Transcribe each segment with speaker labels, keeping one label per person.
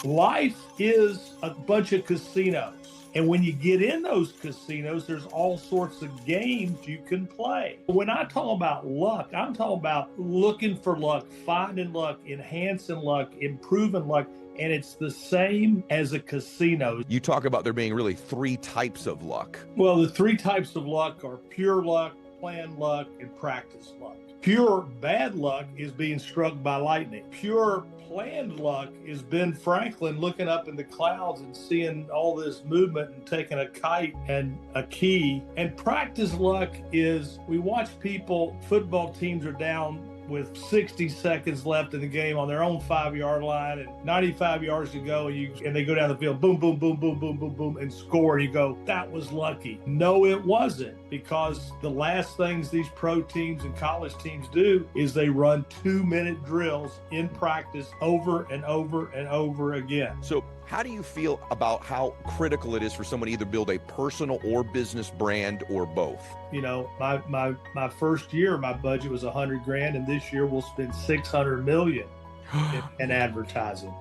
Speaker 1: Life is a bunch of casinos. And when you get in those casinos, there's all sorts of games you can play. When I talk about luck, I'm talking about looking for luck, finding luck, enhancing luck, improving luck. And it's the same as a casino.
Speaker 2: You talk about there being really three types of luck.
Speaker 1: Well, the three types of luck are pure luck, planned luck, and practice luck. Pure bad luck is being struck by lightning. Pure planned luck is Ben Franklin looking up in the clouds and seeing all this movement and taking a kite and a key. And practice luck is we watch people, football teams are down with 60 seconds left in the game on their own 5-yard line and 95 yards to go, and they go down the field, boom, boom, boom, boom, boom, boom, boom, and score. And you go, that was lucky. No, it wasn't, because the last things these pro teams and college teams do is they run 2-minute drills in practice over and over and over again.
Speaker 2: So how do you feel about how critical it is for someone to either build a personal or business brand or both?
Speaker 1: You know, my first year, my budget was $100,000, and this year we'll spend $600 million in advertising.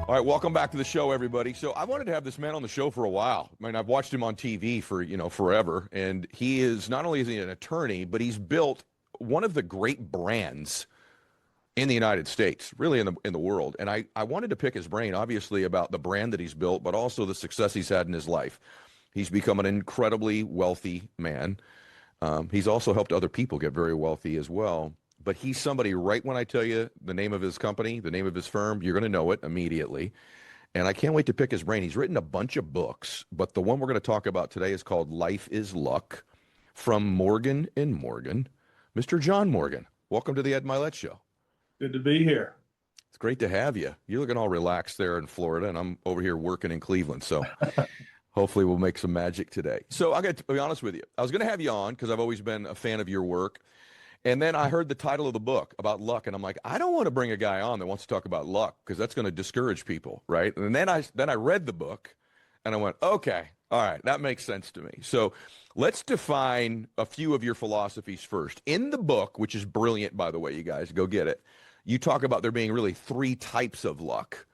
Speaker 2: All right, welcome back to the show, everybody. So I wanted to have this man on the show for a while. I mean, I've watched him on TV for, forever, and he is, not only is he an attorney, but he's built one of the great brands in the United States, really in the world. And I wanted to pick his brain, obviously, about the brand that he's built, but also the success he's had in his life. He's become an incredibly wealthy man. He's also helped other people get very wealthy as well. But he's somebody, right when I tell you the name of his company, the name of his firm, you're going to know it immediately. And I can't wait to pick his brain. He's written a bunch of books, but the one we're going to talk about today is called Life is Luck, from Morgan & Morgan. Mr. John Morgan, welcome to the Ed Mylett Show.
Speaker 1: Good to be here.
Speaker 2: It's great to have you. You're looking all relaxed there in Florida, and I'm over here working in Cleveland. So hopefully we'll make some magic today. So I got to be honest with you. I was going to have you on because I've always been a fan of your work. And then I heard the title of the book about luck, and I'm like, I don't want to bring a guy on that wants to talk about luck because that's going to discourage people, right? And then I read the book, and I went, okay, all right, that makes sense to me. So let's define a few of your philosophies first. In the book, which is brilliant, by the way, you guys, go get it, you talk about there being really three types of luck.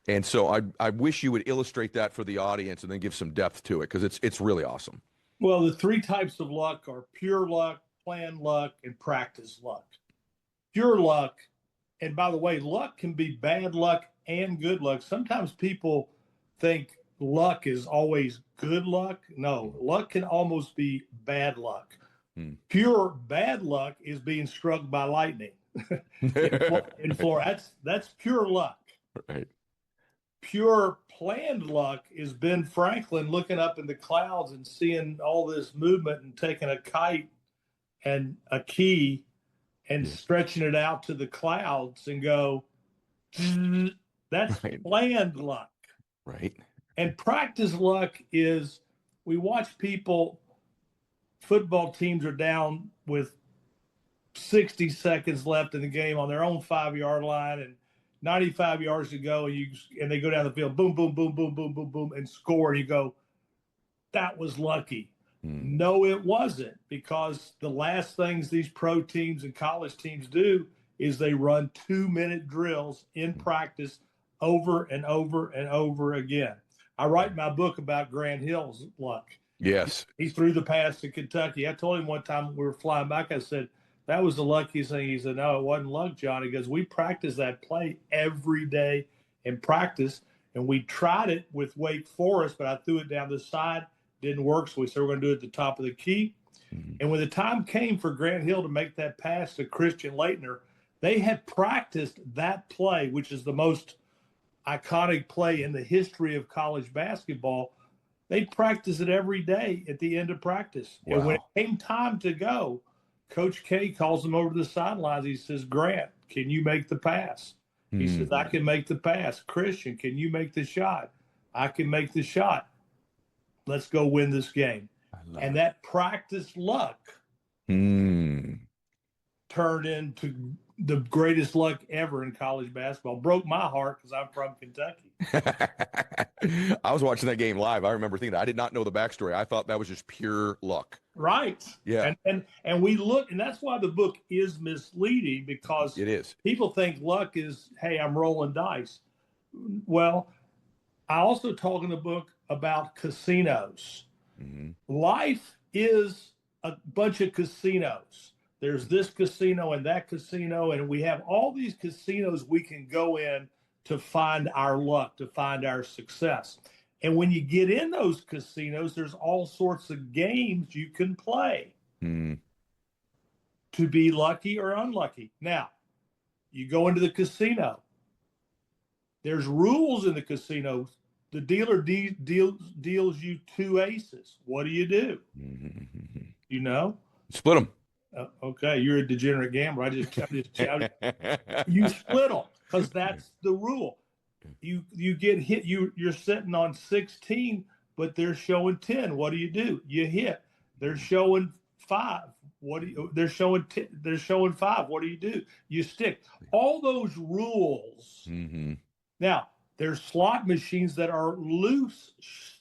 Speaker 2: And so I wish you would illustrate that for the audience and then give some depth to it, because it's really awesome.
Speaker 1: Well, the three types of luck are pure luck, planned luck, and practice luck. Pure luck, and by the way, luck can be bad luck and good luck. Sometimes people think luck is always good luck. No, luck can almost be bad luck. Pure bad luck is being struck by lightning. in Florida, that's pure luck.
Speaker 2: Right.
Speaker 1: Pure planned luck is Ben Franklin looking up in the clouds and seeing all this movement and taking a kite and a key and stretching it out to the clouds and go, that's right. Planned luck.
Speaker 2: Right.
Speaker 1: And practice luck is we watch people, football teams are down with 60 seconds left in the game on their own 5-yard line and 95 yards to go, and they go down the field, boom, boom, boom, boom, boom, boom, boom, and score. And you go, that was lucky. No, it wasn't, because the last things these pro teams and college teams do is they run 2-minute drills in practice over and over and over again. I write my book about Grant Hill's luck.
Speaker 2: Yes.
Speaker 1: He threw the pass to Kentucky. I told him one time when we were flying back, I said, that was the luckiest thing. He said, no, it wasn't luck, John. He goes, we practice that play every day in practice, and we tried it with Wake Forest, but I threw it down the side. Didn't work, so we said we're going to do it at the top of the key. And when the time came for Grant Hill to make that pass to Christian Laettner, they had practiced that play, which is the most iconic play in the history of college basketball. They practice it every day at the end of practice. Wow. And when it came time to go, Coach K calls him over to the sidelines. He says, Grant, can you make the pass? He says, I can make the pass. Christian, can you make the shot? I can make the shot. Let's go win this game. And that practice luck turned into the greatest luck ever in college basketball. Broke my heart because I'm from Kentucky.
Speaker 2: I was watching that game live. I remember thinking, I did not know the backstory. I thought that was just pure luck.
Speaker 1: Right.
Speaker 2: Yeah.
Speaker 1: And we look, and that's why the book is misleading, because
Speaker 2: It is.
Speaker 1: people think luck is, hey, I'm rolling dice. Well, I also talk in the book about casinos.
Speaker 2: Mm-hmm.
Speaker 1: Life is a bunch of casinos. There's this casino and that casino, and we have all these casinos we can go in to find our luck, to find our success. And when you get in those casinos, there's all sorts of games you can play to be lucky or unlucky. Now, you go into the casino. There's rules in the casino. The dealer deals you 2 aces. What do you do? You know?
Speaker 2: Split them.
Speaker 1: Okay, you're a degenerate gambler. You split them, because that's the rule. You get hit. You're sitting on 16, but they're showing 10. What do? You hit. They're showing 5. They're showing 10, they're showing 5. What do? You stick. All those rules. Now, there's slot machines that are loose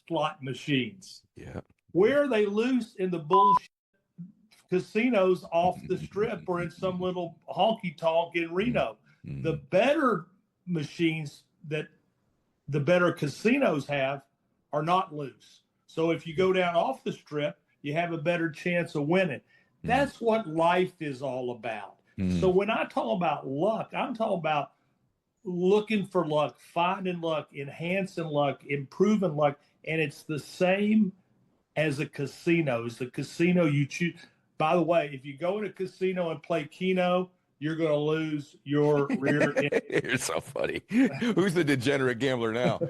Speaker 1: slot machines.
Speaker 2: Yeah.
Speaker 1: Where are they loose? In the bullshit casinos off the strip or in some little honky tonk in Reno. The better machines that the better casinos have are not loose. So if you go down off the strip, you have a better chance of winning. That's what life is all about. So when I talk about luck, I'm talking about looking for luck, finding luck, enhancing luck, improving luck. And it's the same as a casino. It's the casino you choose. By the way, if you go in a casino and play Keno, you're going to lose your rear end.
Speaker 2: You're so funny. Who's the degenerate gambler now?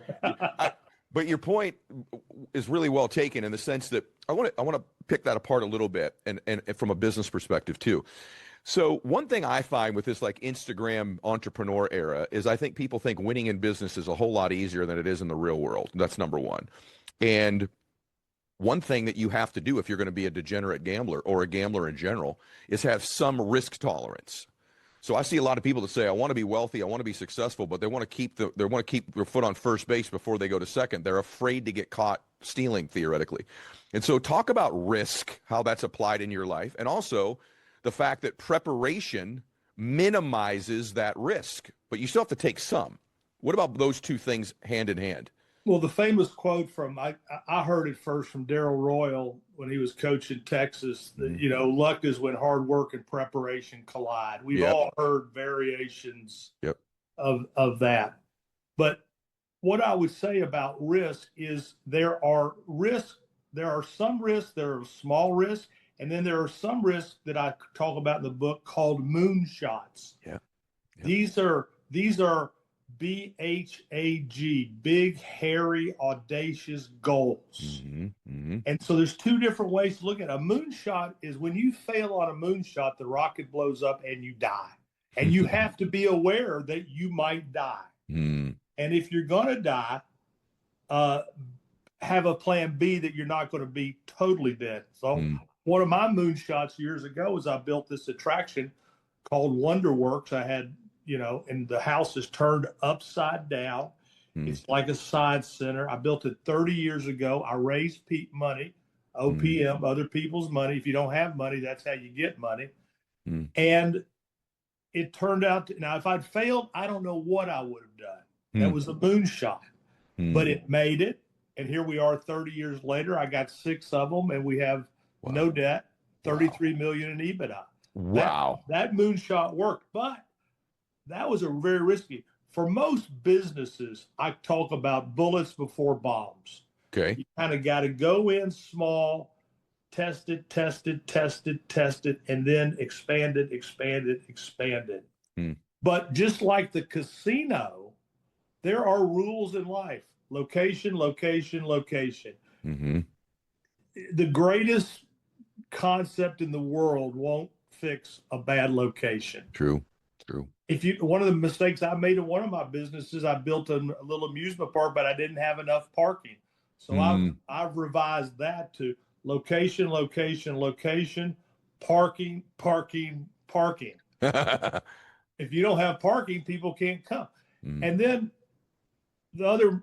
Speaker 2: But your point is really well taken, in the sense that I want to pick that apart a little bit, and from a business perspective too. So one thing I find with this like Instagram entrepreneur era is, I think people think winning in business is a whole lot easier than it is in the real world. That's number one. And one thing that you have to do if you're going to be a degenerate gambler, or a gambler in general, is have some risk tolerance. So I see a lot of people that say, I want to be wealthy, I want to be successful, but they want to keep their foot on first base before they go to second. They're afraid to get caught stealing, theoretically. And so talk about risk, how that's applied in your life, and also the fact that preparation minimizes that risk, but you still have to take some. What about those two things hand in hand?
Speaker 1: Well, the famous quote from, I heard it first from Darrell Royal when he was coaching Texas, that, luck is when hard work and preparation collide. We've all heard variations of that. But what I would say about risk is there are some risks, there are small risks, and then there are some risks that I talk about in the book called moonshots. These are BHAG, big, hairy, audacious goals. And so there's 2 different ways to look at it. A moonshot is when you fail on a moonshot, the rocket blows up and you die. And you have to be aware that you might die. And if you're going to die, have a plan B that you're not going to be totally dead. So one of my moonshots years ago is I built this attraction called Wonderworks. I had, and the house is turned upside down. It's like a science center. I built it 30 years ago. I raised money, OPM, other people's money. If you don't have money, that's how you get money. And it turned out now, if I'd failed, I don't know what I would have done. That was a moonshot, but it made it. And here we are 30 years later. I got 6 of them, and we have no debt, 33 million in EBITDA.
Speaker 2: Wow.
Speaker 1: That moonshot worked, but that was a very risky. For most businesses, I talk about bullets before bombs.
Speaker 2: Okay.
Speaker 1: You kind of got to go in small, test it, and then expand it. But just like the casino, there are rules in life. Location. The greatest concept in the world won't fix a bad location.
Speaker 2: True.
Speaker 1: One of the mistakes I made in one of my businesses, I built a little amusement park, but I didn't have enough parking. So I've revised that to location, parking. If you don't have parking, people can't come. And then the other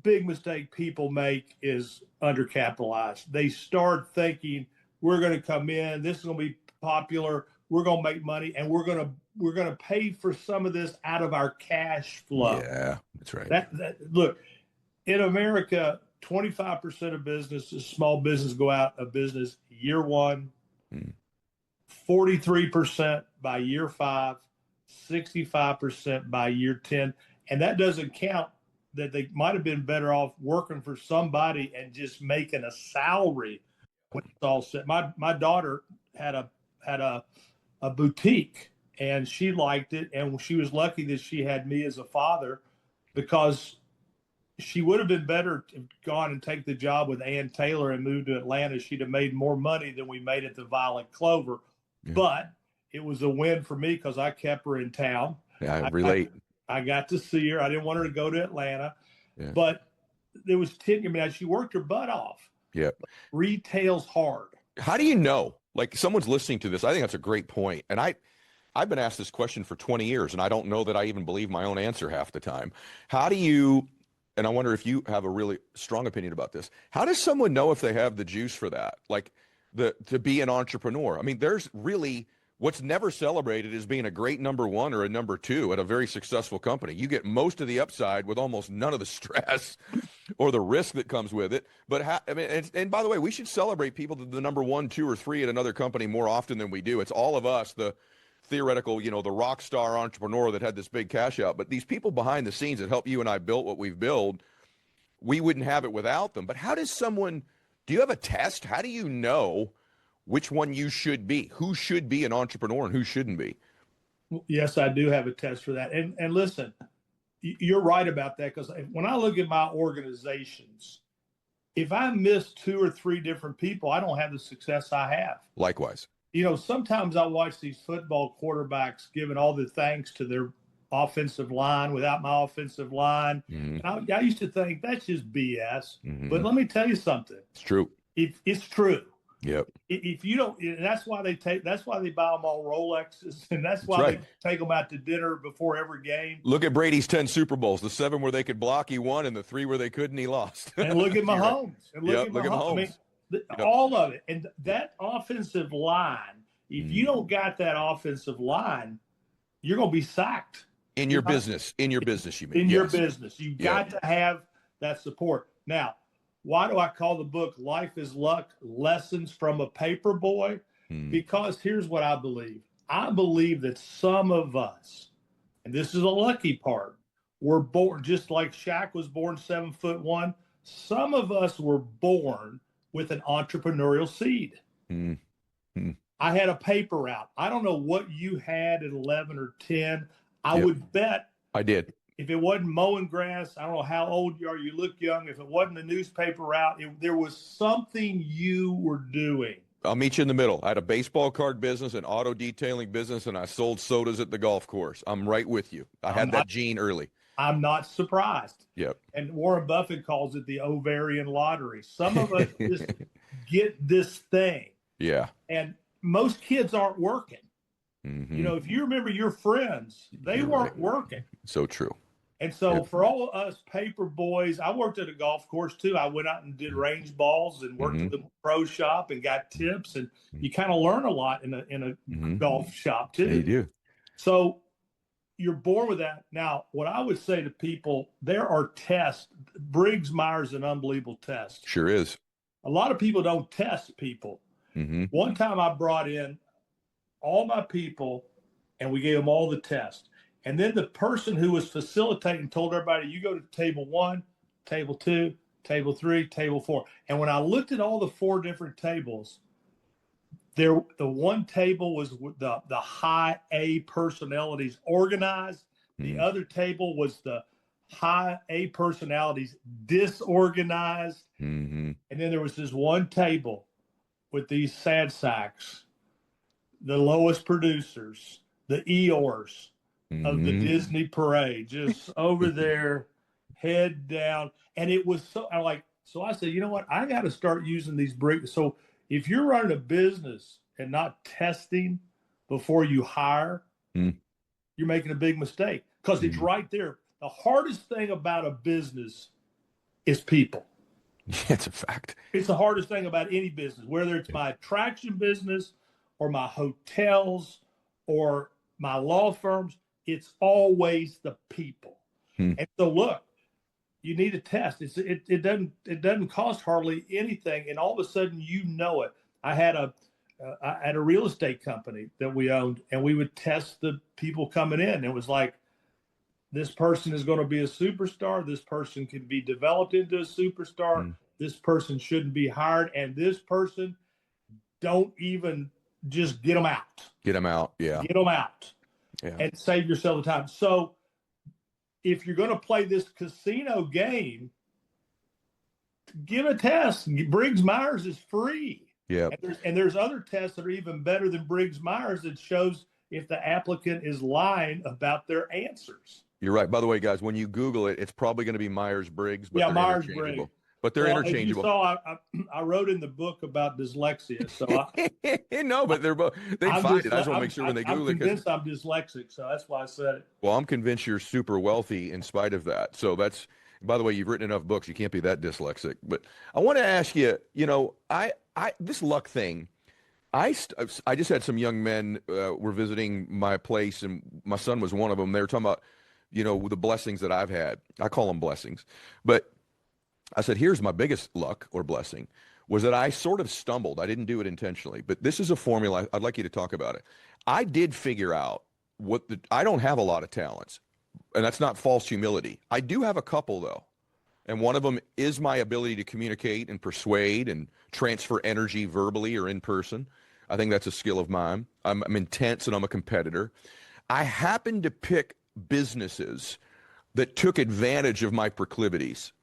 Speaker 1: big mistake people make is undercapitalized. They start thinking we're going to come in, this is going to be popular, we're going to make money, and we're going to pay for some of this out of our cash flow.
Speaker 2: Yeah, that's right.
Speaker 1: Look, in America, 25% of businesses, small business, go out of business year one, 43% by year 5, 65% by year 10. And that doesn't count that they might have been better off working for somebody and just making a salary when it's all set. My daughter had a boutique, and she liked it, and she was lucky that she had me as a father, because she would have been better to gone and take the job with Ann Taylor and moved to Atlanta. She'd have made more money than we made at the Violet Clover. Yeah. But it was a win for me because I kept her in town.
Speaker 2: Yeah, I relate.
Speaker 1: I got to see her. I didn't want her to go to Atlanta.
Speaker 2: Yeah.
Speaker 1: But there was she worked her butt off.
Speaker 2: Yeah.
Speaker 1: Retail's hard.
Speaker 2: How do you know? Like, someone's listening to this. I think that's a great point. And I've been asked this question for 20 years, and I don't know that I even believe my own answer half the time. How do you, and I wonder if you have a really strong opinion about this, how does someone know if they have the juice for that? Like, to be an entrepreneur? I mean, there's really, what's never celebrated is being a great number one or a number two at a very successful company. You get most of the upside with almost none of the stress or the risk that comes with it. But and by the way, we should celebrate people that the number 1, 2, or 3 at another company more often than we do. It's all of us, the theoretical, the rock star entrepreneur that had this big cash out. But these people behind the scenes that help you and I build what we've built, we wouldn't have it without them. But how does someone, do you have a test? How do you know which one you should be? Who should be an entrepreneur and who shouldn't be?
Speaker 1: Yes, I do have a test for that. And listen, you're right about that, because when I look at my organizations, if I miss 2 or 3 different people, I don't have the success I have.
Speaker 2: Likewise.
Speaker 1: Sometimes I watch these football quarterbacks giving all the thanks to their offensive line without my offensive line. Mm-hmm. And I used to think that's just BS. Mm-hmm. But let me tell you something.
Speaker 2: It's true.
Speaker 1: It's true.
Speaker 2: Yep.
Speaker 1: If you don't, and that's why they buy them all Rolexes, and that's why they take them out to dinner before every game.
Speaker 2: Look at Brady's 10 Super Bowls, the 7 where they could block, he won, and the 3 where they couldn't, he lost.
Speaker 1: And look at Mahomes. And look at Mahomes. I mean, all of it. And that offensive line, if you don't got that offensive line, you're going to be sacked.
Speaker 2: In your business, you mean.
Speaker 1: In your business. You got to have that support. Now, why do I call the book Life is Luck, Lessons from a Paper Boy? Because here's what I believe. I believe that some of us, and this is a lucky part, were born, just like Shaq was born 7'1", some of us were born with an entrepreneurial seed. I had a paper route. I don't know what you had at 11 or 10. I would bet
Speaker 2: I did.
Speaker 1: If it wasn't mowing grass, I don't know how old you are, you look young. If it wasn't a newspaper route, there was something you were doing.
Speaker 2: I'll meet you in the middle. I had a baseball card business, an auto detailing business, and I sold sodas at the golf course. I'm right with you. I had that gene early.
Speaker 1: I'm not surprised.
Speaker 2: Yep.
Speaker 1: And Warren Buffett calls it the ovarian lottery. Some of us just get this thing.
Speaker 2: Yeah.
Speaker 1: And most kids aren't working. Mm-hmm. If you remember your friends, they weren't working.
Speaker 2: So true.
Speaker 1: And so for all of us paper boys, I worked at a golf course too. I went out and did range balls and worked at the pro shop and got tips. And you kind of learn a lot in a golf shop too.
Speaker 2: Yeah, you do.
Speaker 1: So you're born with that. Now, what I would say to people, there are tests. Briggs-Myers is an unbelievable test.
Speaker 2: Sure is.
Speaker 1: A lot of people don't test people. Mm-hmm. One time I brought in all my people and we gave them all the tests. And then the person who was facilitating told everybody, you go to table 1, table 2, table 3, table 4. And when I looked at all the 4 different tables, the one table was the high A personalities organized. The other table was the high A personalities disorganized. And then there was this one table with these sad sacks, the lowest producers, the Eeyores of the Disney parade, just over there, head down. And it was so I said, you know what? I got to start using these bricks. So if you're running a business and not testing before you hire, you're making a big mistake, because it's right there. The hardest thing about a business is people.
Speaker 2: It's a fact.
Speaker 1: It's the hardest thing about any business, whether it's my attraction business or my hotels or my law firms, it's always the people. And so look, you need a test. It doesn't cost hardly anything, and all of a sudden you know it. I had a real estate company that we owned, and we would test the people coming in. It was like, this person is going to be a superstar. This person can be developed into a superstar. This person shouldn't be hired, and this person, don't even, just get them out.
Speaker 2: Get them out. Yeah.
Speaker 1: Get them out.
Speaker 2: Yeah.
Speaker 1: And save yourself the time. So if you're going to play this casino game, give a test. Briggs Myers is free.
Speaker 2: Yeah.
Speaker 1: And there's other tests that are even better than Briggs Myers that shows if the applicant is lying about their answers.
Speaker 2: You're right. By the way, guys, when you Google it, it's probably going to be Myers-Briggs. But
Speaker 1: yeah,
Speaker 2: they're
Speaker 1: Myers-Briggs.
Speaker 2: But they're interchangeable.
Speaker 1: You saw, I wrote in the book about dyslexia. So
Speaker 2: no, but they're both. They find it. I just want to make sure when they Google it.
Speaker 1: I'm convinced I'm dyslexic, so that's why I said it.
Speaker 2: Well, I'm convinced you're super wealthy in spite of that. So that's. By the way, you've written enough books. You can't be that dyslexic. But I want to ask you. You know, this luck thing. I just had some young men were visiting my place, and my son was one of them. They were talking about, you know, the blessings that I've had. I call them blessings, but I said, here's my biggest luck or blessing, was that I sort of stumbled. I didn't do it intentionally, but this is a formula. I'd like you to talk about it. I did figure out I don't have a lot of talents, and that's not false humility. I do have a couple though. And one of them is my ability to communicate and persuade and transfer energy verbally or in person. I think that's a skill of mine. I'm intense and I'm a competitor. I happen to pick businesses that took advantage of my proclivities.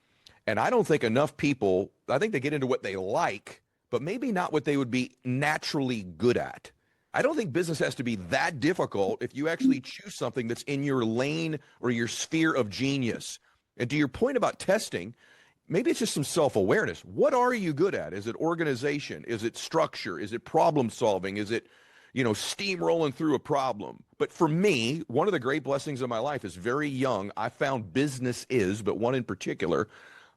Speaker 2: And I don't think enough people, I think they get into what they like, but maybe not what they would be naturally good at. I don't think business has to be that difficult if you actually choose something that's in your lane or your sphere of genius. And to your point about testing, maybe it's just some self-awareness. What are you good at? Is it organization? Is it structure? Is it problem solving? Is it, you know, steamrolling through a problem? But for me, one of the great blessings of my life is very young. I found businesses, but one in particular,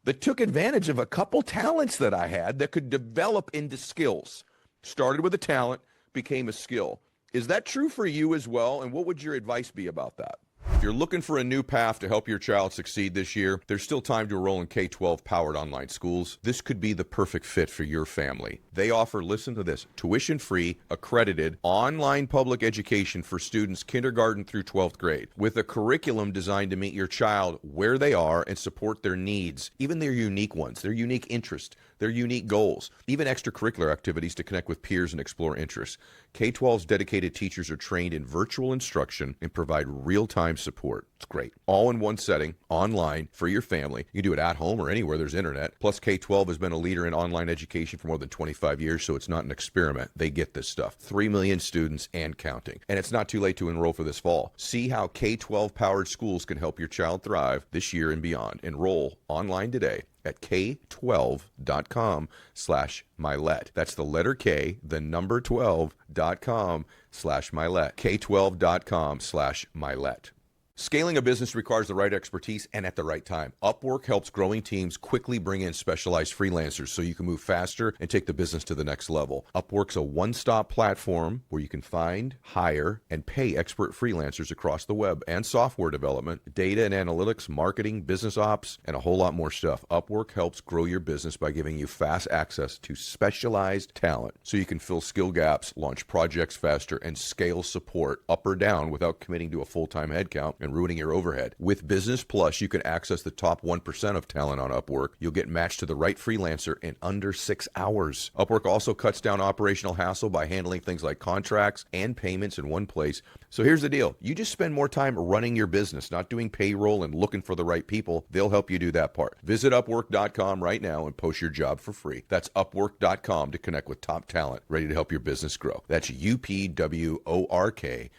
Speaker 2: that took advantage of a couple talents that I had that could develop into skills. Started with a talent, became a skill. Is that true for you as well? And what would your advice be about that? If you're looking for a new path to help your child succeed this year, there's still time to enroll in K-12 powered online schools. This could be the perfect fit for your family. They offer, listen to this, tuition-free, accredited, online public education for students kindergarten through 12th grade, with a curriculum designed to meet your child where they are and support their needs, even their unique ones, their unique interests, their unique goals, even extracurricular activities to connect with peers and explore interests. K-12's dedicated teachers are trained in virtual instruction and provide real-time support. It's great. All in one setting, online, for your family. You can do it at home or anywhere there's internet. Plus, K-12 has been a leader in online education for more than 25 years, so it's not an experiment. They get this stuff. 3 million students and counting. And it's not too late to enroll for this fall. See how K-12-powered schools can help your child thrive this year and beyond. Enroll online today at k12.com/Mylett. That's the letter K, the number 12.com/Mylett. k12.com/Mylett. Scaling a business requires the right expertise and at the right time. Upwork helps growing teams quickly bring in specialized freelancers so you can move faster and take the business to the next level. Upwork's a one-stop platform where you can find, hire, and pay expert freelancers across the web and software development, data and analytics, marketing, business ops, and a whole lot more stuff. Upwork helps grow your business by giving you fast access to specialized talent so you can fill skill gaps, launch projects faster, and scale support up or down without committing to a full-time headcount and ruining your overhead. With Business Plus, you can access the top 1% of talent on Upwork. You'll get matched to the right freelancer in under 6 hours. Upwork also cuts down operational hassle by handling things like contracts and payments in one place. So here's the deal. You just spend more time running your business, not doing payroll and looking for the right people. They'll help you do that part. Visit Upwork.com right now and post your job for free. That's Upwork.com to connect with top talent ready to help your business grow. That's UPWORK.com.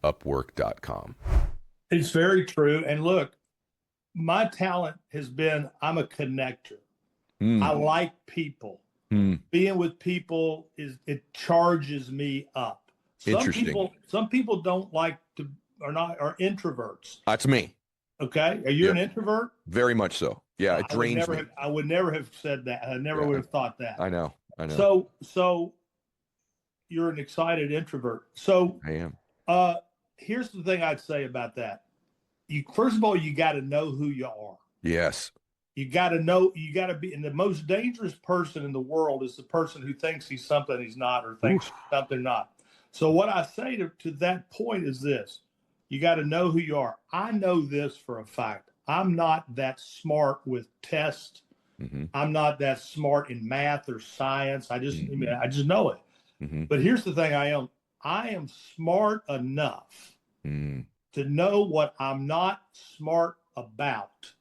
Speaker 2: Upwork.com.
Speaker 1: It's very true. And look, my talent has been, I'm a connector. I like people. Being with people it charges me up.
Speaker 2: Interesting.
Speaker 1: Some people don't like to, are introverts.
Speaker 2: That's me.
Speaker 1: Okay. Are you an introvert?
Speaker 2: Very much so. Yeah, it drains me.
Speaker 1: I would never have said that. I never would have thought that.
Speaker 2: I know.
Speaker 1: So you're an excited introvert. So
Speaker 2: I am.
Speaker 1: Here's the thing I'd say about that. First of all, you got to know who you are.
Speaker 2: Yes.
Speaker 1: You got to know, you got to be, and the most dangerous person in the world is the person who thinks he's something he's not, or thinks something not. So what I say to that point is this: you got to know who you are. I know this for a fact. I'm not that smart with tests.
Speaker 2: Mm-hmm.
Speaker 1: I'm not that smart in math or science. I just know it.
Speaker 2: Mm-hmm.
Speaker 1: But here's the thing: I am smart enough to know what I'm not smart about.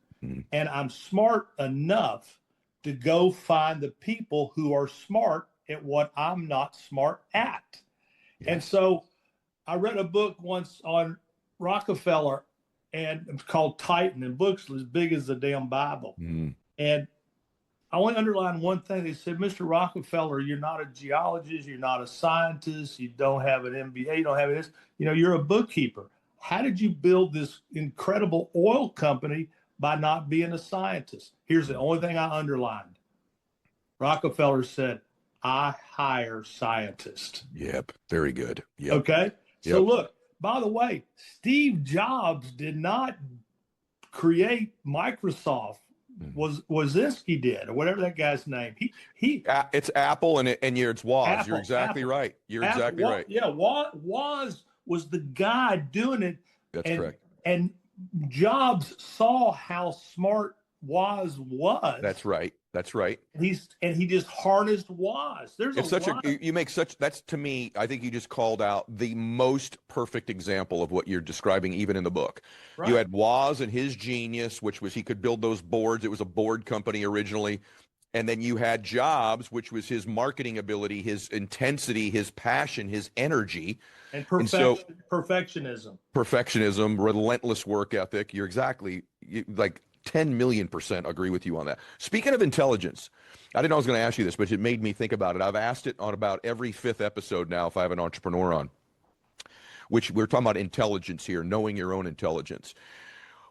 Speaker 1: And I'm smart enough to go find the people who are smart at what I'm not smart at. Yes. And so I read a book once on Rockefeller, and it's called Titan, and books as big as the damn Bible. And I want to underline one thing. They said, Mr. Rockefeller, you're not a geologist, you're not a scientist, you don't have an MBA, you don't have this, you're a bookkeeper. How did you build this incredible oil company by not being a scientist? Here's the only thing I underlined. Rockefeller said, I hire scientists.
Speaker 2: Yep. Very good. Yep.
Speaker 1: Okay. So look, by the way, Steve Jobs did not create Microsoft. Wozinski did, or whatever that guy's name.
Speaker 2: It's Apple, and it's Woz.
Speaker 1: Apple,
Speaker 2: You're exactly right. You're exactly right.
Speaker 1: Yeah, Woz was the guy doing it.
Speaker 2: That's correct.
Speaker 1: And Jobs saw how smart Woz was.
Speaker 2: That's right. That's right.
Speaker 1: He just harnessed Woz.
Speaker 2: That's, to me, I think you just called out the most perfect example of what you're describing, even in the book. Right. You had Woz and his genius, which was he could build those boards. It was a board company originally. And then you had Jobs, which was his marketing ability, his intensity, his passion, his energy.
Speaker 1: And perfectionism,
Speaker 2: relentless work ethic. You're exactly like 10,000,000% agree with you on that. Speaking of intelligence, I didn't know I was going to ask you this, but it made me think about it. I've asked it on about every 5th episode now if I have an entrepreneur on, which we're talking about intelligence here, knowing your own intelligence.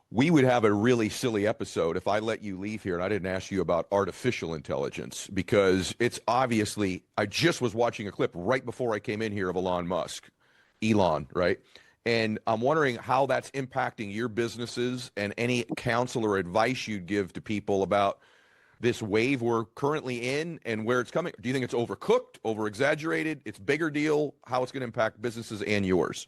Speaker 2: We would have a really silly episode if I let you leave here and I didn't ask you about artificial intelligence, because it's obviously, I just was watching a clip right before I came in here of Elon, right? And I'm wondering how that's impacting your businesses and any counsel or advice you'd give to people about this wave we're currently in and where it's coming. Do you think it's overcooked, over-exaggerated, it's bigger deal, how it's going to impact businesses and yours?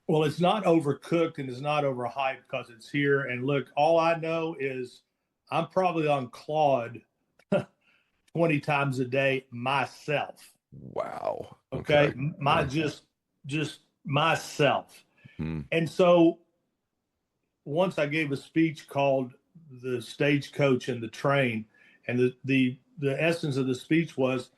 Speaker 1: Well, it's not overcooked and it's not overhyped because it's here. And look, all I know is I'm probably on Claude 20 times a day myself.
Speaker 2: Wow.
Speaker 1: Okay. Just myself. And so once I gave a speech called The Stagecoach and the Train, and the essence of the speech was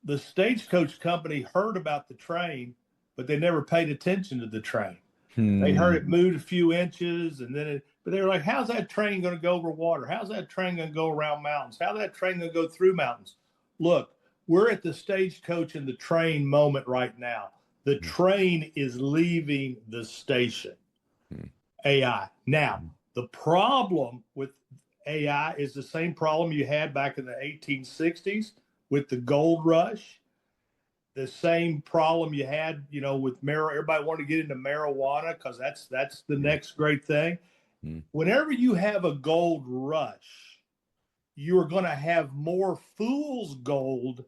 Speaker 1: the stagecoach company heard about the train, but they never paid attention to the train. They heard it moved a few inches, but they were like, how's that train going to go over water? How's that train going to go around mountains? How's that train going to go through mountains? Look, we're at the stagecoach and the train moment right now. The train is leaving the station. AI. Now, the problem with AI is the same problem you had back in the 1860s with the gold rush. The same problem you had, with marijuana. Everybody wanted to get into marijuana because that's the next great thing. Whenever you have a gold rush, you're going to have more fool's gold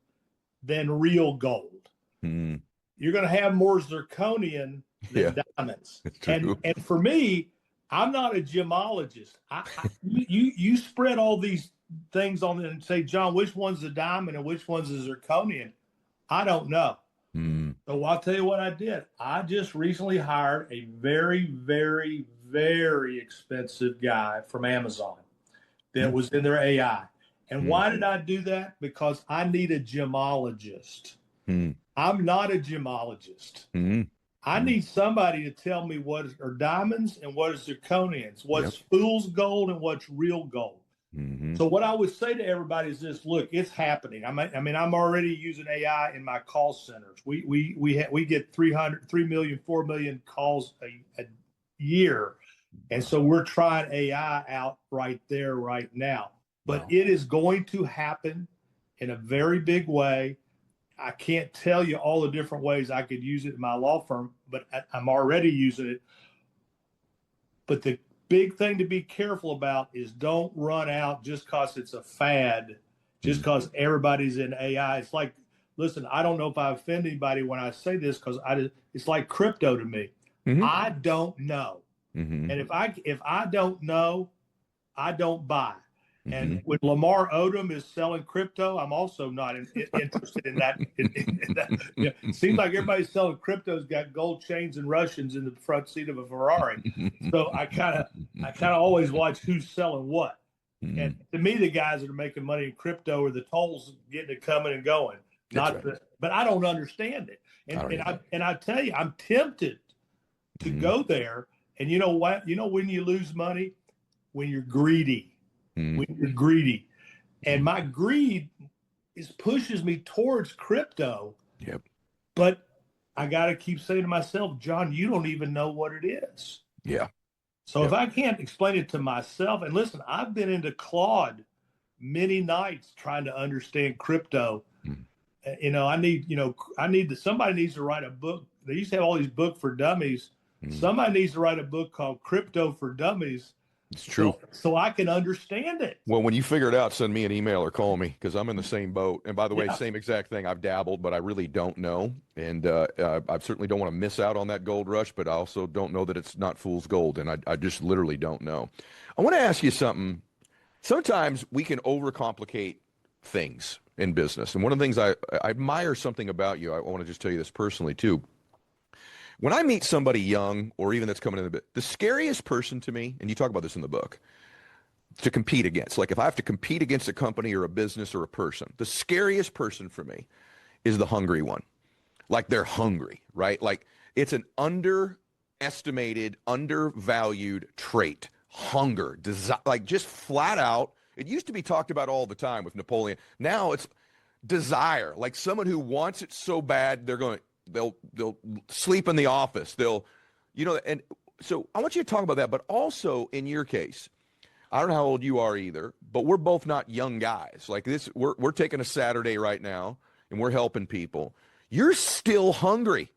Speaker 1: than real gold. You're going to have more zirconium than diamonds. And for me, I'm not a gemologist. You spread all these things on and say, John, which one's a diamond and which one's a zirconium? I don't know. So I'll tell you what I did. I just recently hired a very, very, very expensive guy from Amazon that was in their AI. And why did I do that? Because I need a gemologist. I'm not a gemologist. I need somebody to tell me what are diamonds and what is zirconiums, what's fool's gold and what's real gold. So what I would say to everybody is this: look, it's happening. I mean, I'm already using AI in my call centers. We get 3 million, 4 million calls a year And so we're trying AI out right there, right now. But
Speaker 2: Wow.
Speaker 1: it is going to happen in a very big way. I can't tell you all the different ways I could use it in my law firm, but I'm already using it. But the big thing to be careful about is don't run out just because it's a fad, just because everybody's in AI. It's like, listen, I don't know if I offend anybody when I say this, because it's like crypto to me.
Speaker 2: Mm-hmm.
Speaker 1: I don't know.
Speaker 2: Mm-hmm.
Speaker 1: And if I don't know, I don't buy.
Speaker 2: Mm-hmm.
Speaker 1: And when Lamar Odom is selling crypto, I'm also not interested in that. Yeah. It seems like everybody's selling crypto's got gold chains and Russians in the front seat of a Ferrari. So I kind of always watch who's selling what. And to me, the guys that are making money in crypto are the tolls getting it coming and going. But I don't understand it. And I tell you, I'm tempted to go there. And you know what? You know when you lose money? When you're greedy. When you're greedy. And my greed pushes me towards crypto.
Speaker 2: Yep.
Speaker 1: But I got to keep saying to myself, John, you don't even know what it is.
Speaker 2: Yeah.
Speaker 1: So if I can't explain it to myself, and listen, I've been into Claude many nights trying to understand crypto. Somebody needs to write a book. They used to have all these books for dummies. Somebody needs to write a book called Crypto for Dummies.
Speaker 2: It's true.
Speaker 1: So I can understand it.
Speaker 2: Well, when you figure it out, send me an email or call me, because I'm in the same boat. And by the way, same exact thing. I've dabbled, but I really don't know. And I certainly don't want to miss out on that gold rush, but I also don't know that it's not fool's gold. And I just literally don't know. I want to ask you something. Sometimes we can overcomplicate things in business. And one of the things I admire something about you, I want to just tell you this personally too. When I meet somebody young, or even that's coming in the scariest person to me, and you talk about this in the book, to compete against, like if I have to compete against a company or a business or a person, the scariest person for me is the hungry one. Like they're hungry, right? Like it's an underestimated, undervalued trait. Hunger, desire, like just flat out. It used to be talked about all the time with Napoleon. Now it's desire, like someone who wants it so bad, they'll sleep in the office. And so I want you to talk about that, but also in your case, I don't know how old you are either, but we're both not young guys. Like this, we're taking a Saturday right now and we're helping people. You're still hungry.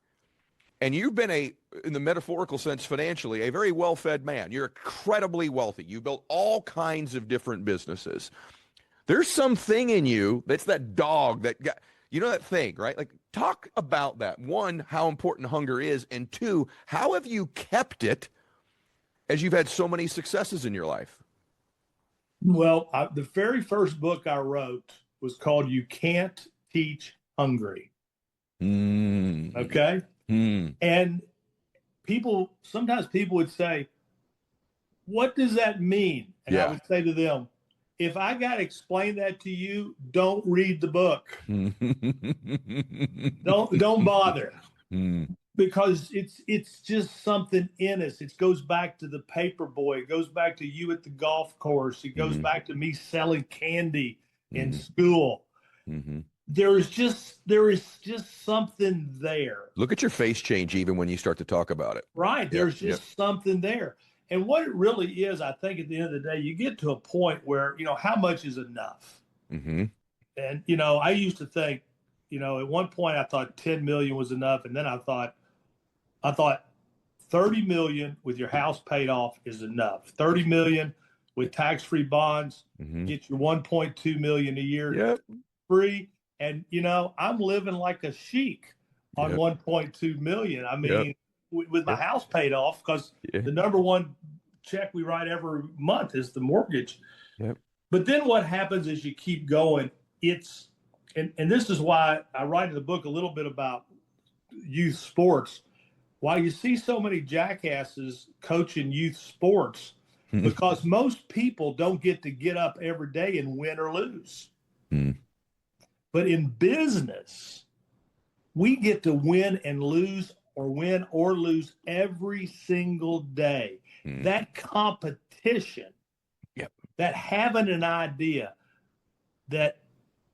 Speaker 2: And you've been in the metaphorical sense financially, a very well-fed man. You're incredibly wealthy. You built all kinds of different businesses. There's something in you that's that dog that got, that thing, right? Like talk about that. One, how important hunger is. And two, how have you kept it as you've had so many successes in your life?
Speaker 1: Well, the very first book I wrote was called You Can't Teach Hungry. Okay? And sometimes people would say, what does that mean? And I would say to them, if I got to explain that to you, don't read the book. Don't bother. Because it's just something in us. It goes back to the paper boy. It goes back to you at the golf course. It goes back to me selling candy in school. There is just something there.
Speaker 2: Look at your face change even when you start to talk about it.
Speaker 1: Right. There's just something there. And what it really is, I think at the end of the day, you get to a point where, how much is enough? And, I used to think, at one point I thought 10 million was enough. And then I thought 30 million with your house paid off is enough. 30 million with tax-free bonds, get you 1.2 million a year free. And, I'm living like a sheik on 1.2 million. I mean, with my house paid off, because the number one check we write every month is the mortgage. But then what happens is you keep going. And this is why I write in the book a little bit about youth sports. Why you see so many jackasses coaching youth sports, because most people don't get up every day and win or lose. But in business, we get to win and lose, or win or lose every single day. That competition, that having an idea that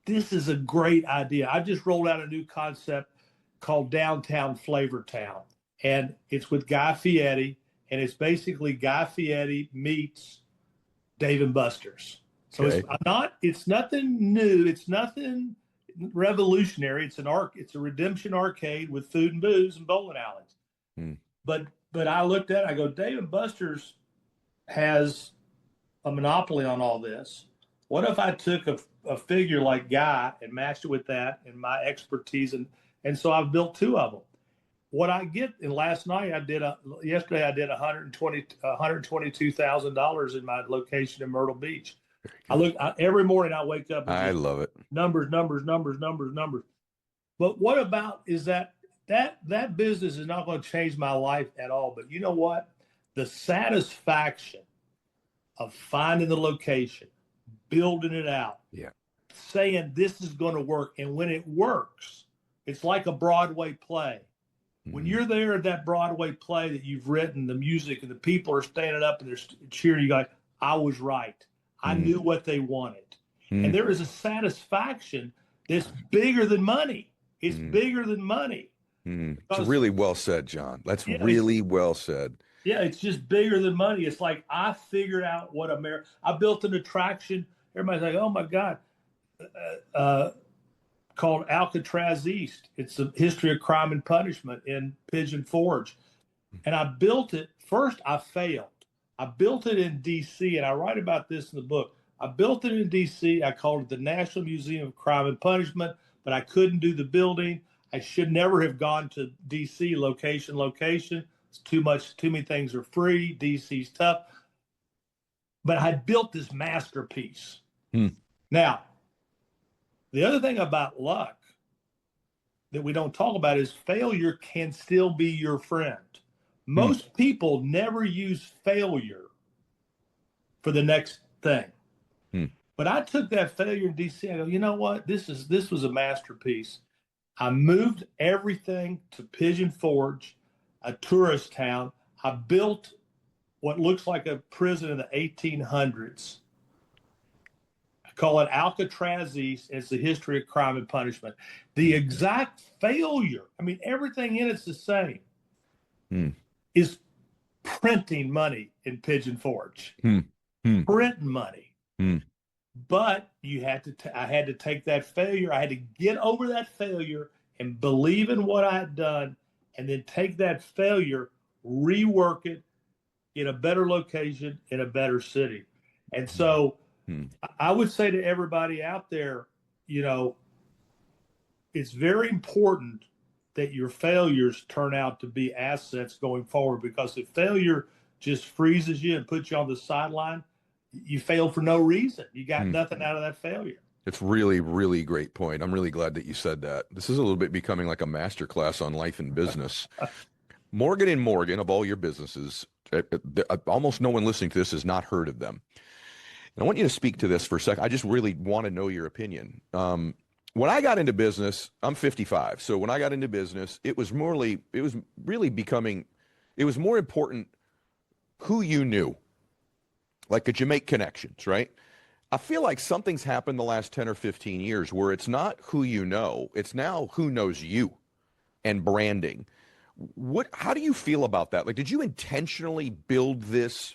Speaker 1: this is a great idea. I just rolled out a new concept called Downtown Flavor Town, and it's with Guy Fieri, and it's basically Guy Fieri meets Dave & Buster's. So it's nothing new. It's nothing revolutionary. It's a redemption arcade with food and booze and bowling alleys. But I looked at it, I go, Dave & Buster's has a monopoly on all this. What if I took a figure like Guy and matched it with that and my expertise? And so I've built two of them. What I get, and last night yesterday I did $122,000 in my location in Myrtle Beach. Every morning I wake up and
Speaker 2: I love it.
Speaker 1: Numbers. But what about is that business is not going to change my life at all. But you know what? The satisfaction of finding the location, building it out, saying this is going to work. And when it works, it's like a Broadway play. When you're there at that Broadway play that you've written, the music and the people are standing up and they're cheering, you go, I was right. I knew what they wanted. And there is a satisfaction that's bigger than money. It's bigger than money.
Speaker 2: It's really well said, John. That's really well said.
Speaker 1: Yeah, it's just bigger than money. It's like I figured out what I built an attraction. Everybody's like, oh my God. Called Alcatraz East. It's a history of crime and punishment in Pigeon Forge. And I built it. First, I failed. I built it in D.C., and I write about this in the book. I built it in D.C. I called it the National Museum of Crime and Punishment, but I couldn't do the building. I should never have gone to D.C. location. It's too many things are free. D.C.'s tough. But I built this masterpiece. Now, the other thing about luck that we don't talk about is failure can still be your friend. Most people never use failure for the next thing. But I took that failure in DC. I go, you know what? This was a masterpiece. I moved everything to Pigeon Forge, a tourist town. I built what looks like a prison in the 1800s. Call it Alcatraz East. It's the history of crime and punishment. The exact failure, I mean, everything in it's the same, is printing money in Pigeon Forge. Printing money. But I had to take that failure. I had to get over that failure and believe in what I had done, and then take that failure, rework it in a better location, in a better city. And so I would say to everybody out there, it's very important that your failures turn out to be assets going forward, because if failure just freezes you and puts you on the sideline, you failed for no reason. You got nothing out of that failure.
Speaker 2: It's really, really great point. I'm really glad that you said that. This is a little bit becoming like a masterclass on life and business. Morgan & Morgan, of all your businesses, almost no one listening to this has not heard of them. And I want you to speak to this for a second. I just really want to know your opinion. When I got into business, I'm 55. So when I got into business, it was more important who you knew. Like, could you make connections, right? I feel like something's happened the last 10 or 15 years where it's not who you know, it's now who knows you and branding. How do you feel about that? Like, did you intentionally build this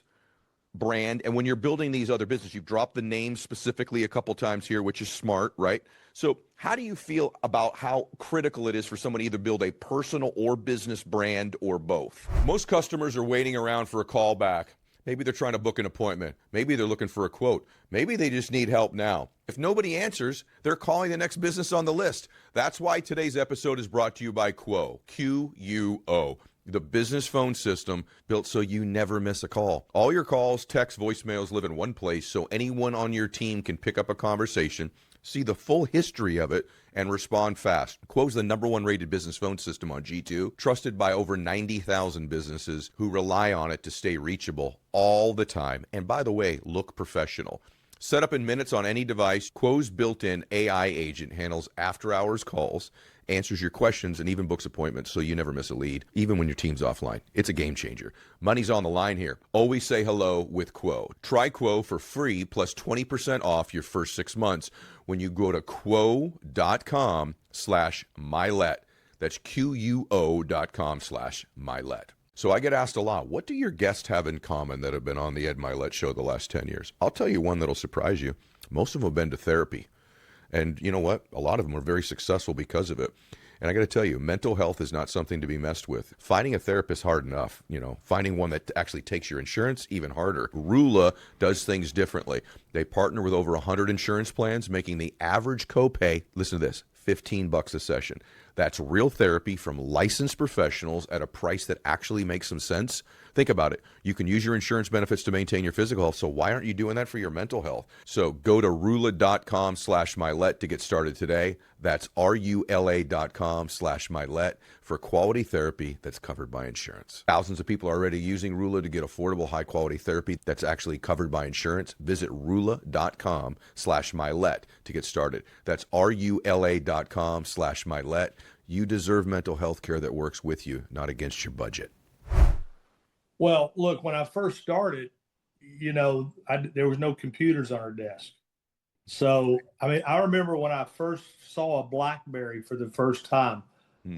Speaker 2: brand? And when you're building these other businesses, you've dropped the name specifically a couple times here, which is smart, right? So how do you feel about how critical it is for someone to either build a personal or business brand or both? Most customers are waiting around for a call back. Maybe they're trying to book an appointment. Maybe they're looking for a quote. Maybe they just need help now. If nobody answers, they're calling the next business on the list. That's why today's episode is brought to you by Quo, Q-U-O, the business phone system built so you never miss a call. All your calls, texts, voicemails live in one place so anyone on your team can pick up a conversation, see the full history of it, and respond fast. Quo's the #1 rated business phone system on G2, trusted by over 90,000 businesses who rely on it to stay reachable all the time. And by the way, look professional. Set up in minutes on any device, Quo's built-in AI agent handles after-hours calls, answers your questions, and even books appointments so you never miss a lead, even when your team's offline. It's a game changer. Money's on the line here. Always say hello with Quo. Try Quo for free plus 20% off your first 6 months when you go to quo.com/Mylett. That's QUO.com/Mylett. So I get asked a lot, what do your guests have in common that have been on the Ed Mylett show the last 10 years? I'll tell you one that'll surprise you. Most of them have been to therapy. And you know what? A lot of them are very successful because of it. And I got to tell you, mental health is not something to be messed with. Finding a therapist hard enough, finding one that actually takes your insurance even harder. Rula does things differently. They partner with over 100 insurance plans, making the average copay, listen to this, $15 a session. That's real therapy from licensed professionals at a price that actually makes some sense. Think about it. You can use your insurance benefits to maintain your physical health, so why aren't you doing that for your mental health? So go to rula.com/Mylett to get started today. That's RULA.com/Mylett for quality therapy that's covered by insurance. Thousands of people are already using Rula to get affordable, high-quality therapy that's actually covered by insurance. Visit rula.com/Mylett to get started. That's RULA.com/Mylett. You deserve mental health care that works with you, not against your budget.
Speaker 1: Well, look, when I first started, there was no computers on our desk. So, I remember when I first saw a BlackBerry for the first time.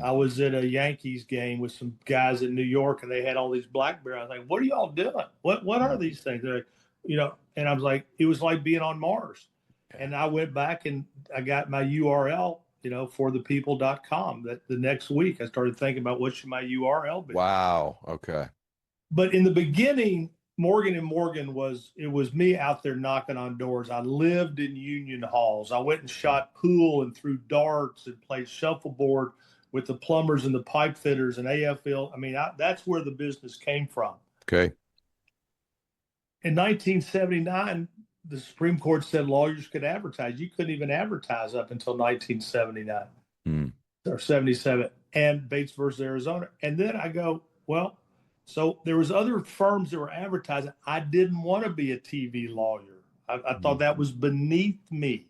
Speaker 1: I was at a Yankees game with some guys in New York, and they had all these BlackBerry. I was like, "What are y'all doing? What are these things?" They're like, and I was like, it was like being on Mars. And I went back and I got my URL, for thepeople.com. That the next week I started thinking about what should my URL be.
Speaker 2: Wow. Okay.
Speaker 1: But in the beginning, Morgan & Morgan was me out there knocking on doors. I lived in union halls. I went and shot pool and threw darts and played shuffleboard with the plumbers and the pipe fitters and AFL. That's where the business came from.
Speaker 2: Okay.
Speaker 1: In 1979, the Supreme Court said lawyers could advertise. You couldn't even advertise up until 1979 or 77, and Bates versus Arizona. And then I go, well, so there was other firms that were advertising. I didn't want to be a TV lawyer. I thought that was beneath me.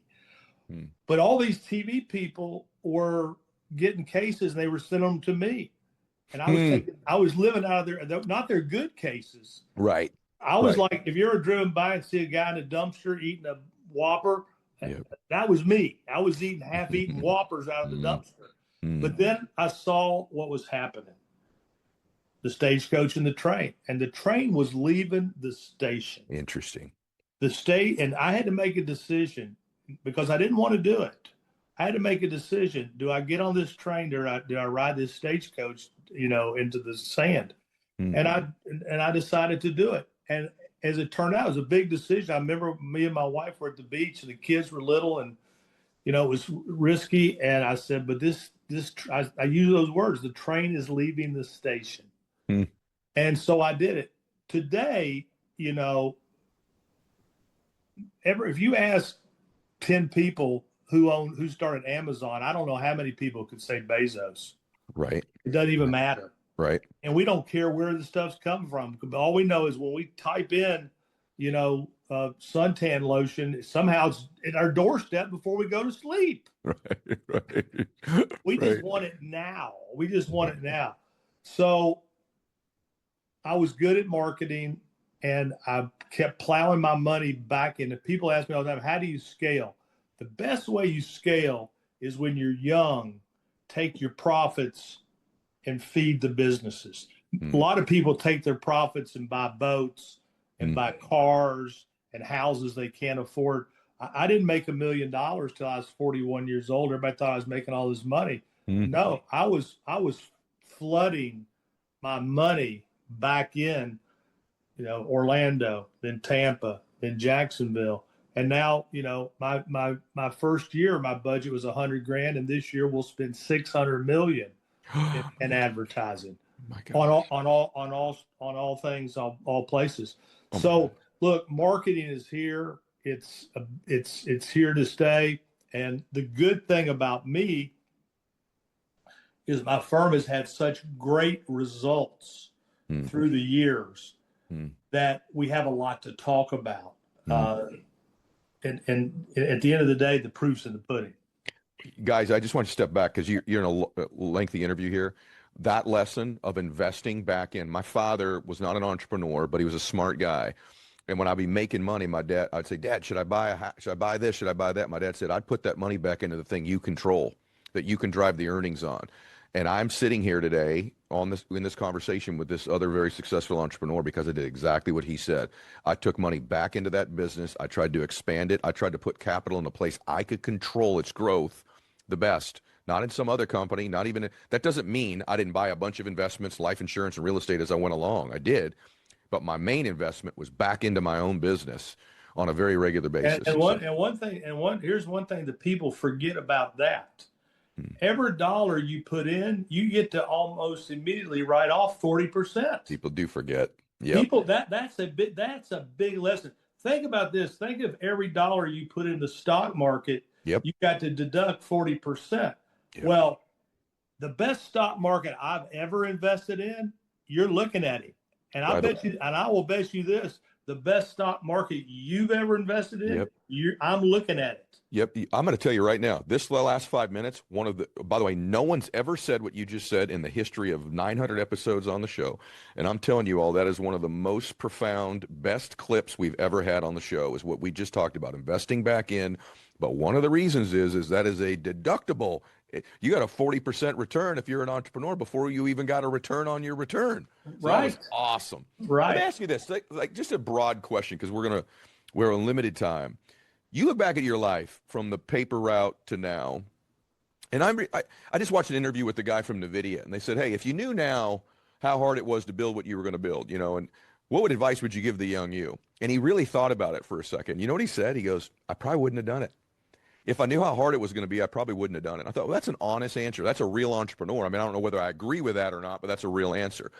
Speaker 1: But all these TV people were getting cases and they were sending them to me. And I was living out of not their good cases.
Speaker 2: Right.
Speaker 1: I was like, if you're driven by and see a guy in a dumpster eating a Whopper, that was me. I was eating half-eaten Whoppers out of the dumpster. But then I saw what was happening. The stagecoach and the train. And the train was leaving the station.
Speaker 2: Interesting.
Speaker 1: And I had to make a decision because I didn't want to do it. I had to make a decision. Do I get on this train? Do I ride this stagecoach, into the sand? And I decided to do it. And as it turned out, it was a big decision. I remember me and my wife were at the beach and the kids were little and, it was risky. And I said, but I use those words, the train is leaving the station. And so I did it. Today, if you ask 10 people who started Amazon, I don't know how many people could say Bezos.
Speaker 2: Right.
Speaker 1: It doesn't even matter.
Speaker 2: Right.
Speaker 1: And we don't care where the stuff's coming from. All we know is when we type in, suntan lotion, somehow it's at our doorstep before we go to sleep.
Speaker 2: Right.
Speaker 1: We just want it now. So I was good at marketing and I kept plowing my money back into. People ask me all the time, how do you scale? The best way you scale is when you're young, take your profits and feed the businesses. A lot of people take their profits and buy boats and buy cars and houses they can't afford. I didn't make $1 million till I was 41 years old. Everybody thought I was making all this money. No, I was flooding my money back in, Orlando, then Tampa, then Jacksonville. And now, my first year, my budget was $100,000, and this year we'll spend $600 million in advertising on all things, all places. So look, marketing is here. It's here to stay. And the good thing about me is my firm has had such great results through the years that we have a lot to talk about. And at the end of the day, the proof's in the pudding.
Speaker 2: Guys, I just want to step back because you're in a lengthy interview here. That lesson of investing back in. My father was not an entrepreneur, but he was a smart guy. And when I'd be making money, I'd say, Dad, should I buy this? Should I buy that? My dad said, I'd put that money back into the thing you control, that you can drive the earnings on. And I'm sitting here today in this conversation with this other very successful entrepreneur because I did exactly what he said. I took money back into that business. I tried to expand it. I tried to put capital in a place I could control its growth the best, not in some other company, not even, that doesn't mean I didn't buy a bunch of investments, life insurance and real estate as I went along. I did, but my main investment was back into my own business on a very regular basis.
Speaker 1: Here's one thing that people forget about that. Every dollar you put in, you get to almost immediately write off 40%.
Speaker 2: People do forget.
Speaker 1: Yep. That's a big lesson. Think about this. Think of every dollar you put in the stock market.
Speaker 2: Yep.
Speaker 1: You got to deduct 40%. Yep. Well, the best stock market I've ever invested in, you're looking at it. And I will bet you this, the best stock market you've ever invested in, yep. I'm looking at it.
Speaker 2: Yep. I'm going to tell you right now, this last 5 minutes, by the way, no one's ever said what you just said in the history of 900 episodes on the show. And I'm telling you all, that is one of the most profound, best clips we've ever had on the show is what we just talked about, investing back in. But one of the reasons is that is a deductible. You got a 40% return if you're an entrepreneur before you even got a return on your return. So
Speaker 1: right.
Speaker 2: That was awesome.
Speaker 1: Right.
Speaker 2: Let me ask you this, like just a broad question, because we're on limited time. You look back at your life from the paper route to now, and I just watched an interview with the guy from NVIDIA, and they said, hey, if you knew now how hard it was to build what you were going to build, and what advice would you give the young you? And he really thought about it for a second. You know what he said? He goes, I probably wouldn't have done it. If I knew how hard it was going to be, I probably wouldn't have done it. I thought, well, that's an honest answer. That's a real entrepreneur. I mean, I don't know whether I agree with that or not, but that's a real answer.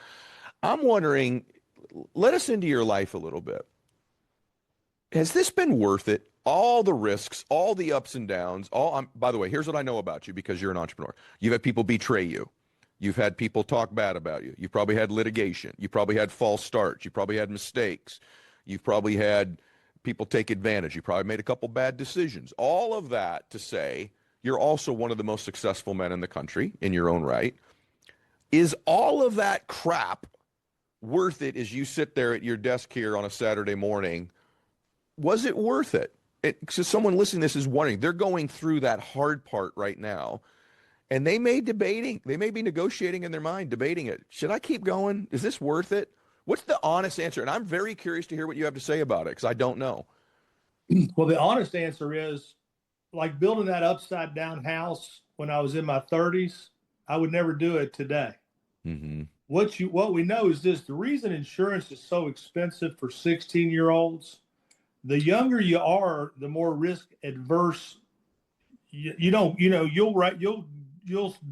Speaker 2: I'm wondering, let us into your life a little bit. Has this been worth it? All the risks, all the ups and downs, by the way, here's what I know about you because you're an entrepreneur. You've had people betray you. You've had people talk bad about you. You've probably had litigation. You probably had false starts. You probably had mistakes. You've probably had people take advantage. You probably made a couple bad decisions. All of that to say you're also one of the most successful men in the country in your own right. Is all of that crap worth it as you sit there at your desk here on a Saturday morning? Was it worth it? So someone listening to this is wondering, they're going through that hard part right now, and they may be negotiating in their mind, debating it. Should I keep going? Is this worth it? What's the honest answer? And I'm very curious to hear what you have to say about it because I don't know.
Speaker 1: Well, the honest answer is, like building that upside down house when I was in my 30s, I would never do it today.
Speaker 2: Mm-hmm.
Speaker 1: What we know is this: the reason insurance is so expensive for 16-year-olds. The younger you are, the more risk adverse you'll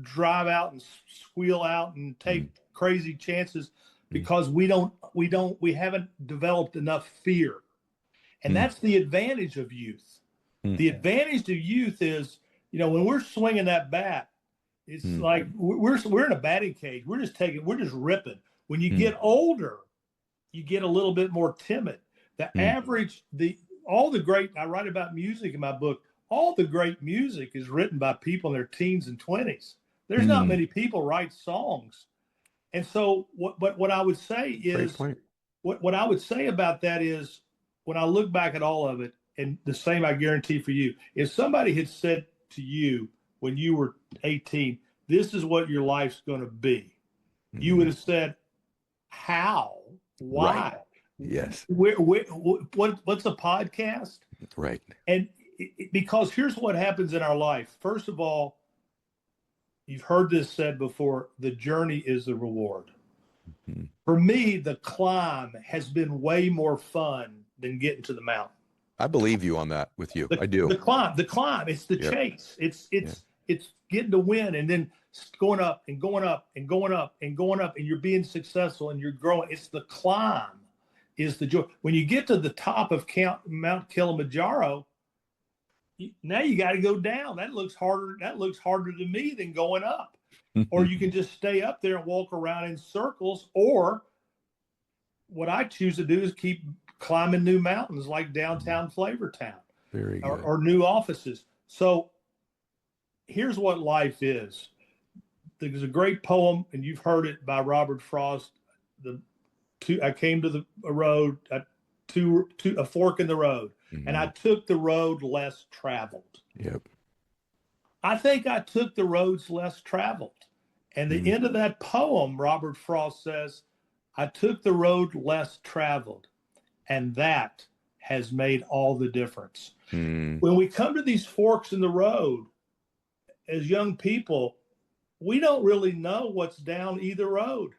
Speaker 1: drive out and squeal out and take crazy chances because we haven't developed enough fear. And that's the advantage of youth. The advantage of youth is, when we're swinging that bat, it's like we're in a batting cage. We're just ripping. When you get older, you get a little bit more timid. The average, I write about music in my book. All the great music is written by people in their teens and 20s. There's not many people write songs. And so what I would say is, what I would say about that is, when I look back at all of it, and the same I guarantee for you, if somebody had said to you when you were 18, this is what your life's going to be, you would have said, how? Why?
Speaker 2: Right. Yes.
Speaker 1: What's a podcast?
Speaker 2: Right.
Speaker 1: And because here's what happens in our life. First of all, you've heard this said before, the journey is the reward. For me, the climb has been way more fun than getting to the mountain.
Speaker 2: I believe you on that with you. I do.
Speaker 1: The climb, it's the chase. It's getting to win and then going up and going up and going up and going up, and you're being successful and you're growing. It's the climb is the joy. When you get to the top of Mount Kilimanjaro, now you got to go down. That looks harder to me than going up. Or you can just stay up there and walk around in circles. Or what I choose to do is keep climbing new mountains like downtown Flavortown.
Speaker 2: Very good.
Speaker 1: Or new offices. So here's what life is. There's a great poem, and you've heard it, by Robert Frost. I came to a road, to a fork in the road, and I took the road less traveled.
Speaker 2: Yep.
Speaker 1: I think I took the roads less traveled. And the end of that poem, Robert Frost says, I took the road less traveled, and that has made all the difference. When we come to these forks in the road, as young people, we don't really know what's down either road.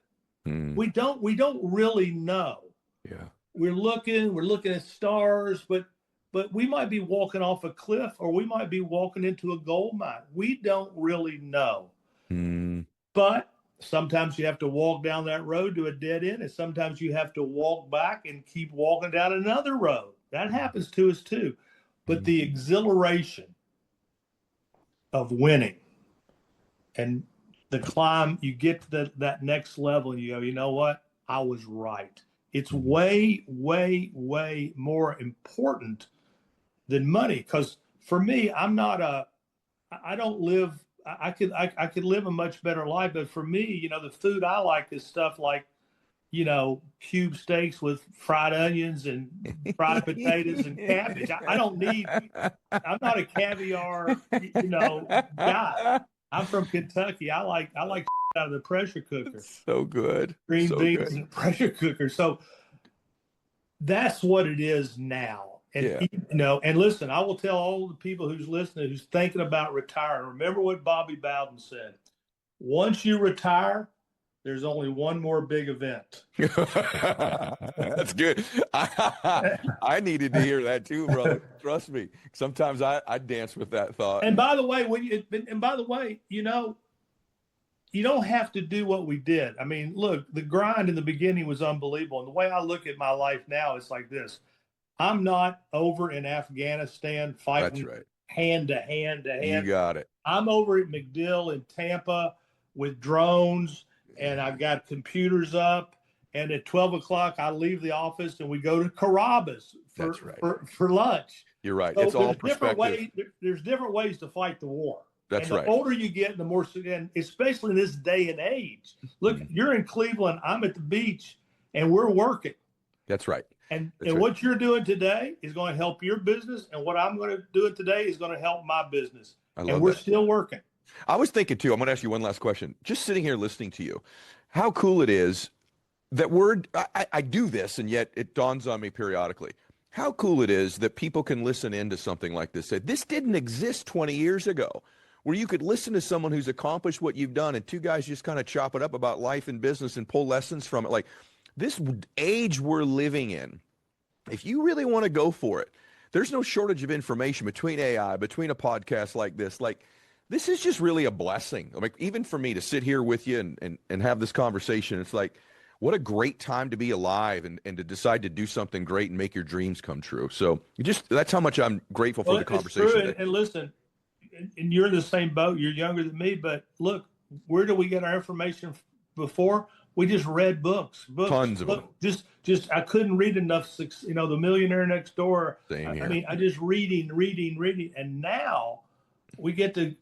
Speaker 1: We don't really know.
Speaker 2: Yeah.
Speaker 1: We're looking at stars, but we might be walking off a cliff, or we might be walking into a gold mine. We don't really know. But sometimes you have to walk down that road to a dead end, and sometimes you have to walk back and keep walking down another road. That happens to us too. But the exhilaration of winning and the climb, you get to that next level and you go, you know what? I was right. It's way, way, way more important than money. Because for me, I don't live, I could live a much better life. But for me, the food I like is stuff like, cube steaks with fried onions and fried potatoes and cabbage. I'm not a caviar, guy. I'm from Kentucky. I like out of the pressure cooker.
Speaker 2: So good.
Speaker 1: Green beans in the pressure cooker. So that's what it is now. And, and listen, I will tell all the people who's listening, who's thinking about retiring, remember what Bobby Bowden said. Once you retire, there's only one more big event.
Speaker 2: That's good. I needed to hear that too, brother. Trust me. Sometimes I dance with that thought.
Speaker 1: And by the way, you don't have to do what we did. I mean, look, the grind in the beginning was unbelievable. And the way I look at my life now, it's like this. I'm not over in Afghanistan fighting hand to hand to hand.
Speaker 2: You got it.
Speaker 1: I'm over at MacDill in Tampa with drones, and I've got computers up. And at 12 o'clock, I leave the office and we go to Carrabba's for lunch.
Speaker 2: You're right.
Speaker 1: So
Speaker 2: it's all perspective.
Speaker 1: There's different ways to fight the war.
Speaker 2: That's
Speaker 1: right. The older you get, the more, and especially in this day and age. Look, you're in Cleveland, I'm at the beach, and we're working.
Speaker 2: That's right.
Speaker 1: And what you're doing today is going to help your business, and what I'm going to do today is going to help my business. And we're still working.
Speaker 2: I was thinking too, I'm going to ask you one last question. Just sitting here listening to you, how cool it is that I do this, and yet it dawns on me periodically. How cool it is that people can listen into something like this. Say, this didn't exist 20 years ago, where you could listen to someone who's accomplished what you've done, and two guys just kind of chop it up about life and business and pull lessons from it. Like this age we're living in, if you really want to go for it, there's no shortage of information between AI, between a podcast like this. Like, this is just really a blessing. Like, even for me to sit here with you and have this conversation, it's like, what a great time to be alive and to decide to do something great and make your dreams come true. So that's how much I'm grateful for the conversation.
Speaker 1: True. And listen, and you're in the same boat. You're younger than me, but look, where do we get our information before? We just read books.
Speaker 2: Tons of them.
Speaker 1: Just I couldn't read enough. The Millionaire Next Door.
Speaker 2: Same here.
Speaker 1: I mean, I just reading, and now we get to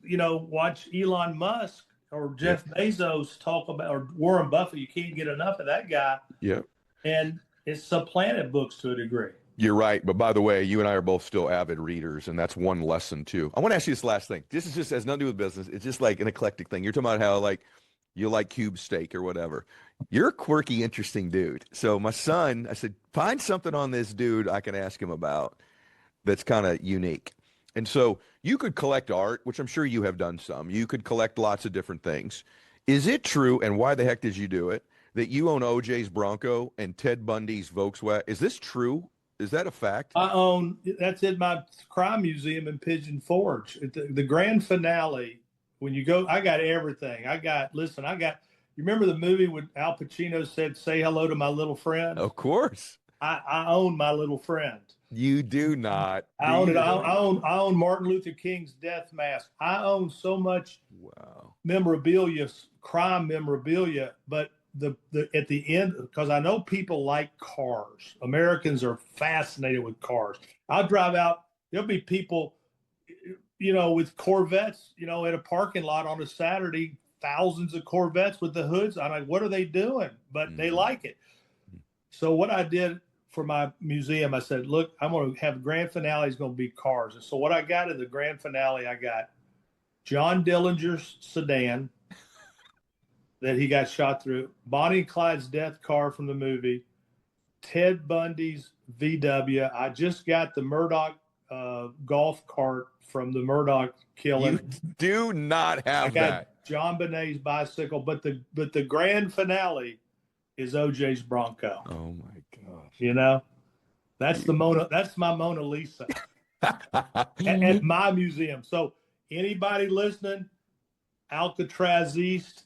Speaker 1: watch Elon Musk or Jeff Bezos talk about, or Warren Buffett. You can't get enough of that guy.
Speaker 2: Yeah.
Speaker 1: And it's supplanted books to a degree.
Speaker 2: You're right. But by the way, you and I are both still avid readers, and that's one lesson too. I want to ask you this last thing. This is just has nothing to do with business. It's just like an eclectic thing. You're talking about how you like cube steak or whatever. You're a quirky, interesting dude. So my son, I said, find something on this dude I can ask him about that's kind of unique. And so you could collect art, which I'm sure you have done some. You could collect lots of different things. Is it true, and why the heck did you do it, that you own OJ's Bronco and Ted Bundy's Volkswagen? Is this true? Is that a fact?
Speaker 1: That's in my crime museum in Pigeon Forge. The grand finale, when you go, I got everything. You remember the movie when Al Pacino said, "Say hello to my little friend"?
Speaker 2: Of course.
Speaker 1: I own my little friend.
Speaker 2: You do not.
Speaker 1: I own it. I own Martin Luther King's death mask. I own so much memorabilia, crime memorabilia, but at the end, because I know people like cars. Americans are fascinated with cars. I'll drive out. There'll be people, with Corvettes, at a parking lot on a Saturday, thousands of Corvettes with the hoods. I'm like, what are they doing? But they like it. So what I did for my museum, I said, look, I'm going to have grand finale is going to be cars. And so what I got in the grand finale, I got John Dillinger's sedan, that he got shot through, Bonnie and Clyde's death car from the movie, Ted Bundy's VW. I just got the Murdoch golf cart from the Murdoch killing.
Speaker 2: You do not have
Speaker 1: I got
Speaker 2: that.
Speaker 1: John Bonet's bicycle, but the grand finale is OJ's Bronco.
Speaker 2: Oh my gosh.
Speaker 1: You know, that's my Mona Lisa at my museum. So anybody listening, Alcatraz East,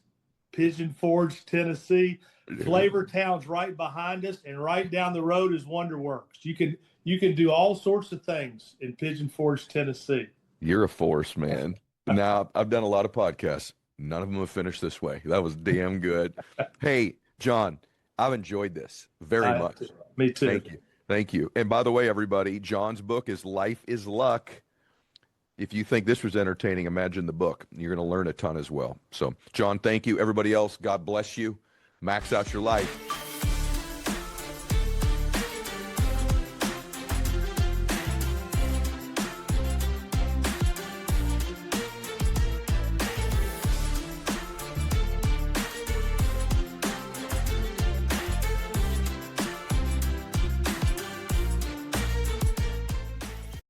Speaker 1: Pigeon Forge, Tennessee, Flavor Town's right behind us, and right down the road is Wonderworks. You can do all sorts of things in Pigeon Forge, Tennessee.
Speaker 2: You're a force, man. Now, I've done a lot of podcasts. None of them have finished this way. That was damn good. Hey, John, I've enjoyed this very much.
Speaker 1: Me too.
Speaker 2: Thank you. Thank you. And by the way, everybody, John's book is Life is Luck. If you think this was entertaining, imagine the book. You're going to learn a ton as well. So, John, thank you. Everybody else, God bless you. Max out your life.